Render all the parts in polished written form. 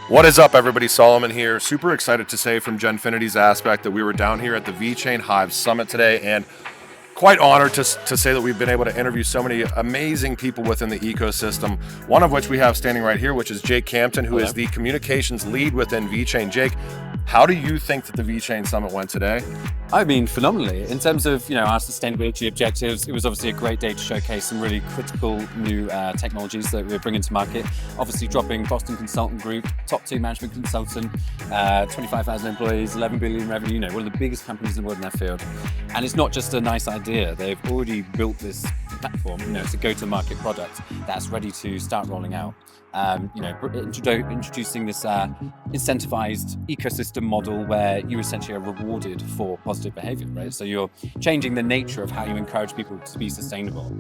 What is up, everybody? Solomon here. Super excited to say from Genfinity's aspect that we were down here at the VeChain Hive Summit today, and quite honored to say that we've been able to interview so many amazing people within the ecosystem, one of which we have standing right here, which is Jake Campton, who is the communications lead within VeChain. Jake, how do you think that the VeChain Summit went today? I mean, phenomenally. In terms of, our sustainability objectives, it was obviously a great day to showcase some really critical new technologies that we're bringing to market. Obviously dropping Boston Consultant Group, top 2 management consultant, 25,000 employees, 11 billion revenue, one of the biggest companies in the world in their field. And it's not just a nice idea. They've already built this platform, it's a go-to-market product that's ready to start rolling out. Introducing this incentivized ecosystem model where you essentially are rewarded for positive behavior, right? So you're changing the nature of how you encourage people to be sustainable.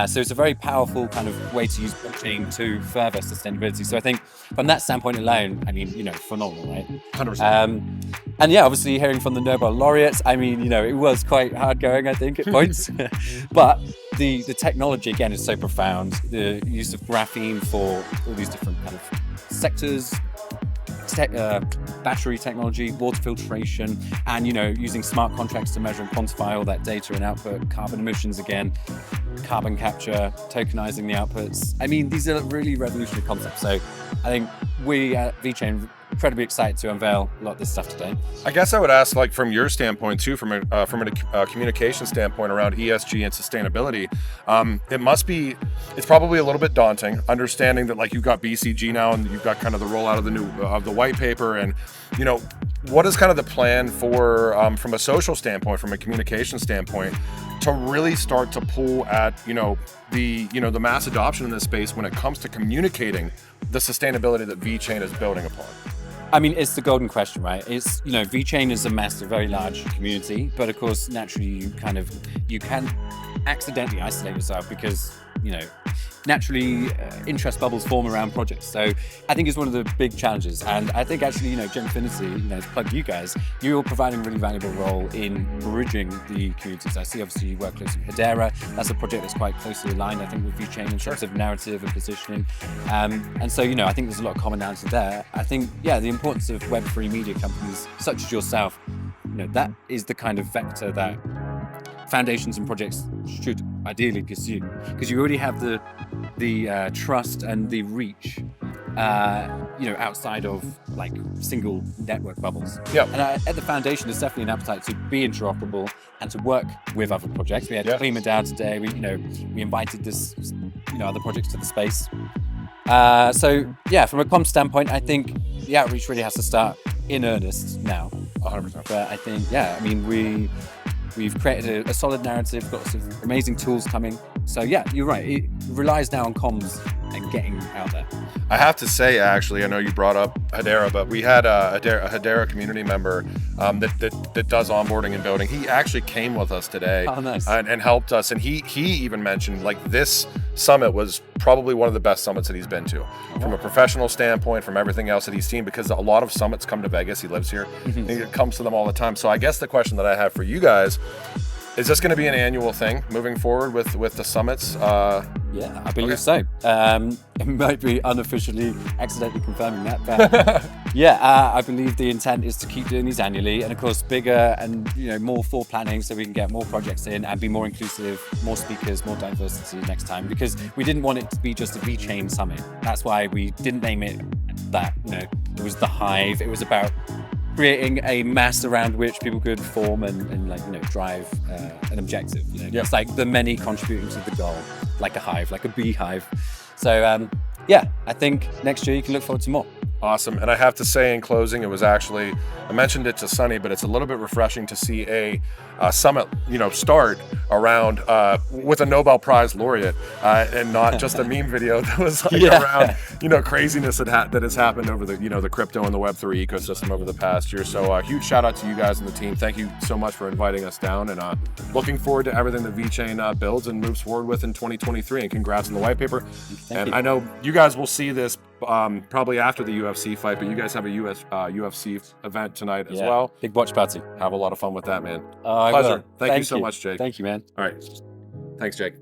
So it's a very powerful kind of way to use blockchain to further sustainability. So I think from that standpoint alone, phenomenal, right? 100%. And yeah, obviously hearing from the Nobel laureates, it was quite hard going, I think, at points. But the technology, again, is so profound. The use of graphene for all these different kind of sectors, battery technology, water filtration, and, using smart contracts to measure and quantify all that data and output, carbon emissions again, carbon capture, tokenizing the outputs. These are really revolutionary concepts. So I think we at VeChain incredibly excited to unveil a lot of this stuff today. I guess I would ask, from your standpoint too, from a communication standpoint around ESG and sustainability, it's probably a little bit daunting, understanding that you've got BCG now and you've got kind of the rollout of the white paper, and what is kind of the plan for from a social standpoint, from a communication standpoint, to really start to pull at the mass adoption in this space when it comes to communicating the sustainability that VeChain is building upon? It's the golden question, right? It's, VeChain is a massive, very large community, but of course, naturally, you can accidentally isolate yourself because, naturally interest bubbles form around projects. So I think it's one of the big challenges. And I think actually, Genfinity, to plug you guys, you're providing a really valuable role in bridging the communities. I see obviously you work closely with Hedera. That's a project that's quite closely aligned, I think, with VeChain in terms of narrative and positioning. And so, I think there's a lot of commonality there. I think, the importance of Web3 media companies such as yourself, that is the kind of vector that foundations and projects should ideally pursue, because you already have the trust and the reach, outside of single network bubbles. Yeah. And at the foundation, there's definitely an appetite to be interoperable and to work with other projects. We had Klima DAO today. We invited other projects to the space. So from a comms standpoint, I think the outreach really has to start in earnest now. 100%. But I think, we've created a solid narrative, got some amazing tools coming. So you're right. It relies now on comms and getting out there. I have to say, actually, I know you brought up Hedera, but we had a Hedera community member that does onboarding and building. He actually came with us today. Oh, nice. And helped us. And he even mentioned this summit was probably one of the best summits that he's been to, from a professional standpoint, from everything else that he's seen, because a lot of summits come to Vegas. He lives here. And he comes to them all the time. So I guess the question that I have for you guys, is this going to be an annual thing moving forward with the summits? Yeah, I believe so. It might be unofficially accidentally confirming that, but I believe the intent is to keep doing these annually, and of course bigger and more full planning, so we can get more projects in and be more inclusive, more speakers, more diversity next time, because we didn't want it to be just a VeChain summit. That's why we didn't name it that. It was the Hive. It was about creating a mass around which people could form and drive an objective. It's like the many contributing to the goal, like a hive, like a beehive. So I think next year you can look forward to more. Awesome. And I have to say, in closing, it was actually, I mentioned it to Sunny, but it's a little bit refreshing to see a summit, start around with a Nobel Prize laureate, and not just a meme video that was around, craziness that has happened over the, the crypto and the Web3 ecosystem over the past year. So huge shout out to you guys and the team. Thank you so much for inviting us down, and looking forward to everything that VeChain builds and moves forward with in 2023. And congrats on the white paper. Thank you. I know you guys will see this probably after the UFC fight, but you guys have a UFC event tonight as well. Big watch party. Have a lot of fun with that, man. I Pleasure. will. Thank you so much, Jake. Thank you, man. All right. Thanks, Jake.